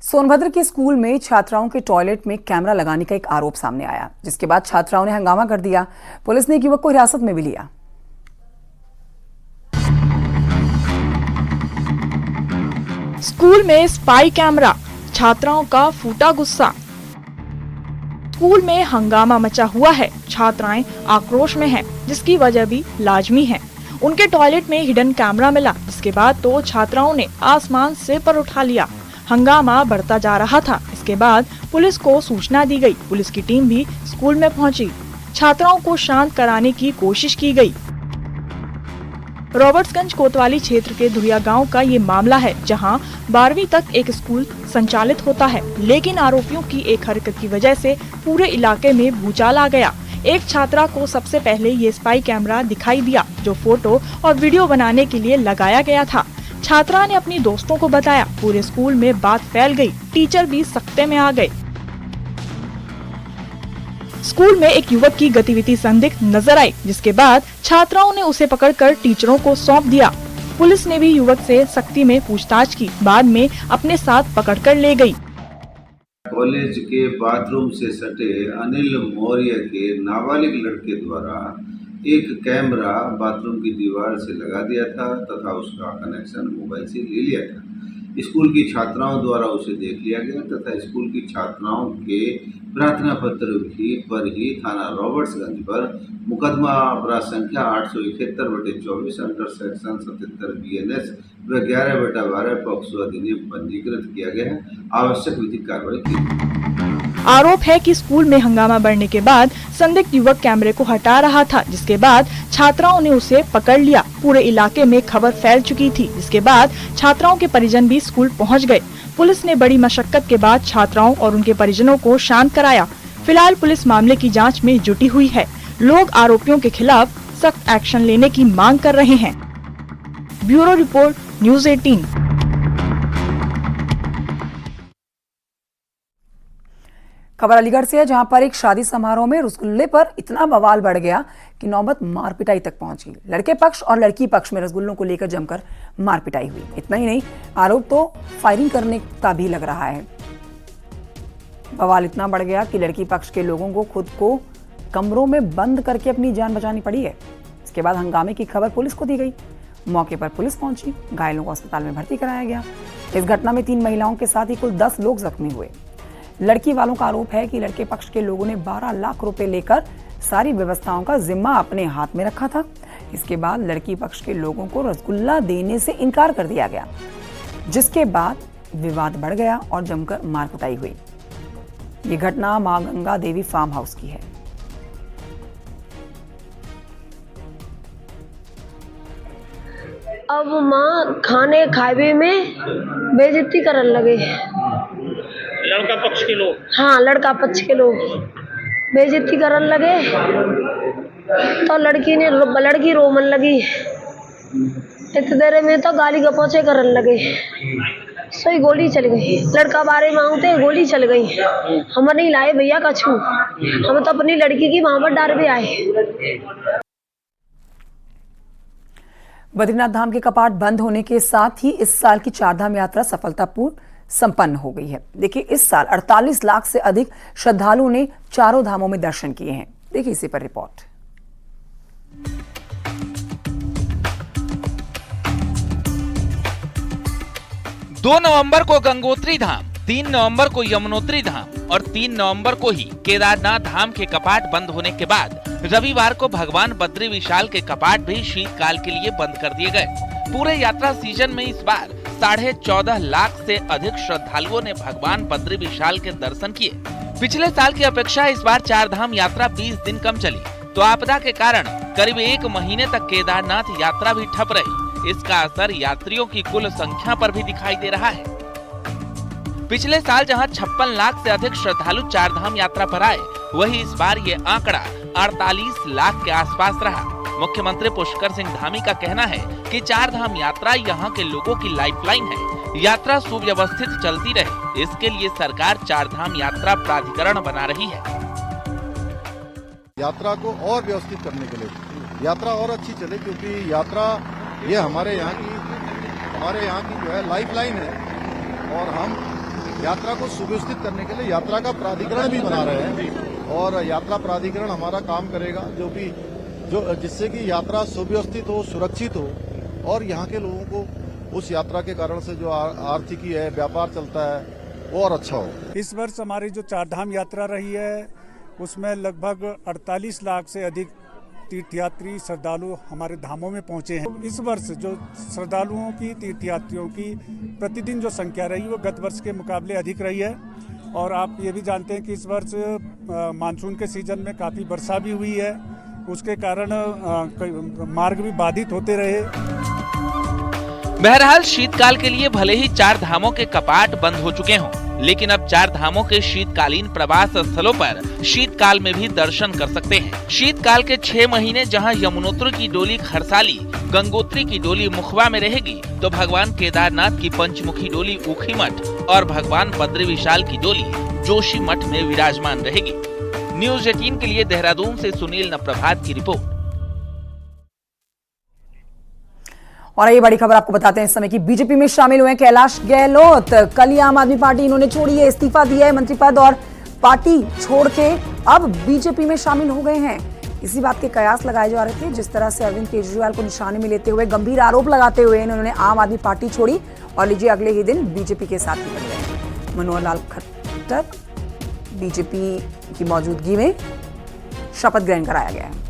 सोनभद्र के स्कूल में छात्राओं के टॉयलेट में कैमरा लगाने का एक आरोप सामने आया, जिसके बाद छात्राओं ने हंगामा कर दिया। पुलिस ने एक युवक को हिरासत में भी लिया। स्कूल में स्पाई कैमरा, छात्राओं का फूटा गुस्सा। स्कूल में हंगामा मचा हुआ है, छात्राएं आक्रोश में हैं, जिसकी वजह भी लाजमी है। उनके टॉयलेट में हिडन कैमरा मिला, जिसके बाद तो छात्राओं ने आसमान से पर उठा लिया। हंगामा बढ़ता जा रहा था। इसके बाद पुलिस को सूचना दी गई। पुलिस की टीम भी स्कूल में पहुंची। छात्राओं को शांत कराने की कोशिश की गई। रॉबर्ट्सगंज कोतवाली क्षेत्र के धुरिया गांव का ये मामला है, जहां 12वीं तक एक स्कूल संचालित होता है, लेकिन आरोपियों की एक हरकत की वजह से पूरे इलाके में भूचाल आ गया। एक छात्रा को सबसे पहले ये स्पाई कैमरा दिखाई दिया, जो फोटो और वीडियो बनाने के लिए लगाया गया था। छात्रा ने अपनी दोस्तों को बताया। पूरे स्कूल में बात फैल गई। टीचर भी सख्ते में आ गए। स्कूल में एक युवक की गतिविधि संदिग्ध नजर आई, जिसके बाद छात्राओं ने उसे पकड़कर टीचरों को सौंप दिया। पुलिस ने भी युवक से सख्ती में पूछताछ की, बाद में अपने साथ पकड़कर ले गई। कॉलेज के बाथरूम से सटे अनिल मौर्य के नाबालिग लड़के द्वारा एक कैमरा बाथरूम की दीवार से लगा दिया था तथा उसका कनेक्शन मोबाइल से ले लिया था। स्कूल की छात्राओं द्वारा उसे देख लिया गया तथा स्कूल की छात्राओं के प्रार्थना पत्र पर ही थाना रॉबर्ट्सगंज पर मुकदमा अपराध संख्या 871/24 अंडर सेक्शन 77 BNS व 11/12 पॉक्सो अधिनियम पंजीकृत किया गया है। आवश्यक विधिक कार्रवाई की। आरोप है कि स्कूल में हंगामा बढ़ने के बाद संदिग्ध युवक कैमरे को हटा रहा था, जिसके बाद छात्राओं ने उसे पकड़ लिया। पूरे इलाके में खबर फैल चुकी थी, जिसके बाद छात्राओं के परिजन भी स्कूल पहुंच गए। पुलिस ने बड़ी मशक्कत के बाद छात्राओं और उनके परिजनों को शांत कराया। फिलहाल पुलिस मामले की जांच में जुटी हुई है। लोग आरोपियों के खिलाफ सख्त एक्शन लेने की मांग कर रहे हैं। Bureau report, news 18। खबर अलीगढ़ से है, जहां पर एक शादी समारोह में रसगुल्ले पर इतना बवाल बढ़ गया कि नौबत मारपिटाई तक पहुंची। लड़के पक्ष और लड़की पक्ष में रसगुल्लों को लेकर जमकर मारपिटाई हुई। इतना ही नहीं, आरोप तो फायरिंग करने का भी लग रहा है। बवाल इतना बढ़ गया कि लड़की पक्ष के लोगों को खुद को कमरों में बंद करके अपनी जान बचानी पड़ी है। इसके बाद हंगामे की खबर पुलिस को दी गई। मौके पर पुलिस पहुंची, घायलों को अस्पताल में भर्ती कराया गया। इस घटना में 3 महिलाओं के साथ ही कुल 10 लोग जख्मी हुए। लड़की वालों का आरोप है कि लड़के पक्ष के लोगों ने 12 लाख रुपए लेकर सारी व्यवस्थाओं का जिम्मा अपने हाथ में रखा था। इसके बाद लड़की पक्ष के लोगों को रसगुल्ला देने से इनकार कर दिया गया, जिसके बाद विवाद बढ़ गया और जमकर मारपिटाई हुई। ये घटना मां गंगा देवी फार्म हाउस की है। अब माँ खाने खावे में बेइज्जती करन लगे। लड़का पक्ष के लोग? हाँ, लड़का पक्ष के लोग बेइज्जती करन लगे तो लड़की रोमन लगी। इतने देर में तो गाली गपौचे करन लगे। सोई गोली चल गई। लड़का बारे मांगते गोली चल गई। हम नहीं लाए भैया कछू, हम तो अपनी लड़की की वहां पर डार भी आए। बद्रीनाथ धाम के कपाट बंद होने के साथ ही इस साल की चारधाम यात्रा सफलतापूर्वक संपन्न हो गई है। देखिए, इस साल 48 लाख से अधिक श्रद्धालुओं ने चारों धामों में दर्शन किए हैं। देखिए इसी पर रिपोर्ट। दो नवंबर को गंगोत्री धाम, 3 नवंबर को यमुनोत्री धाम और 3 नवंबर को ही केदारनाथ धाम के कपाट बंद होने के बाद रविवार को भगवान बद्री विशाल के कपाट भी शीतकाल के लिए बंद कर दिए गए। पूरे यात्रा सीजन में इस बार 14.5 लाख से अधिक श्रद्धालुओं ने भगवान बद्री विशाल के दर्शन किए। पिछले साल की अपेक्षा इस बार चारधाम यात्रा 20 दिन कम चली, तो आपदा के कारण करीब 1 महीने तक केदारनाथ यात्रा भी ठप रही। इसका असर यात्रियों की कुल संख्या पर भी दिखाई दे रहा है। पिछले साल जहां 56 लाख से अधिक श्रद्धालु चारधाम यात्रा पर आए, वही इस बार ये आंकड़ा 48 लाख के आसपास रहा। मुख्यमंत्री पुष्कर सिंह धामी का कहना है कि चारधाम यात्रा यहाँ के लोगों की लाइफलाइन है। यात्रा सुव्यवस्थित चलती रहे, इसके लिए सरकार चारधाम यात्रा प्राधिकरण बना रही है। यात्रा को और व्यवस्थित करने के लिए यात्रा और अच्छी चले, क्योंकि यात्रा ये हमारे यहाँ की जो है लाइफलाइन है और हम यात्रा को सुव्यवस्थित करने के लिए यात्रा का प्राधिकरण भी बना रहे हैं और यात्रा प्राधिकरण हमारा काम करेगा जिससे कि यात्रा सुव्यवस्थित हो, सुरक्षित हो और यहाँ के लोगों को उस यात्रा के कारण से जो आर्थिकी है, व्यापार चलता है वो और अच्छा हो। इस वर्ष हमारी जो चारधाम यात्रा रही है उसमें लगभग 48 लाख से अधिक तीर्थयात्री श्रद्धालु हमारे धामों में पहुंचे हैं। इस वर्ष जो श्रद्धालुओं की, तीर्थयात्रियों की प्रतिदिन जो संख्या रही वो गत वर्ष के मुकाबले अधिक रही है और आप ये भी जानते हैं कि इस वर्ष मानसून के सीजन में काफ़ी वर्षा भी हुई है, उसके कारण मार्ग भी बाधित होते रहे। बहरहाल शीतकाल के लिए भले ही 4 धामों के कपाट बंद हो चुके हों, लेकिन अब 4 धामों के शीतकालीन प्रवास स्थलों पर शीतकाल में भी दर्शन कर सकते हैं। शीतकाल के 6 महीने जहां यमुनोत्री की डोली खरसाली, गंगोत्री की डोली मुखवा में रहेगी, तो भगवान केदारनाथ की पंचमुखी डोली ऊखीमठ और भगवान बद्री विशाल की डोली जोशीमठ में विराजमान रहेगी। न्यूज़ 18 के लिए देहरादून से सुनील नप्रभात की रिपोर्ट। और ये बड़ी खबर आपको बताते हैं इस समय की बीजेपी में शामिल हुए कैलाश गहलोत। कल ही आम आदमी पार्टी इन्होंने छोड़ी है, इस्तीफा दिया है मंत्री पद और पार्टी छोड़ के अब बीजेपी में शामिल हो गए हैं। इसी बात के कयास लगाए जा रहे थे, जिस तरह से अरविंद केजरीवाल को निशाने में लेते हुए गंभीर आरोप लगाते हुए इन्होंने आम आदमी पार्टी छोड़ी और लीजिए अगले ही दिन बीजेपी के साथ ही बन गए। मनोहर लाल खट्टर बीजेपी की मौजूदगी में शपथ ग्रहण कराया गया है।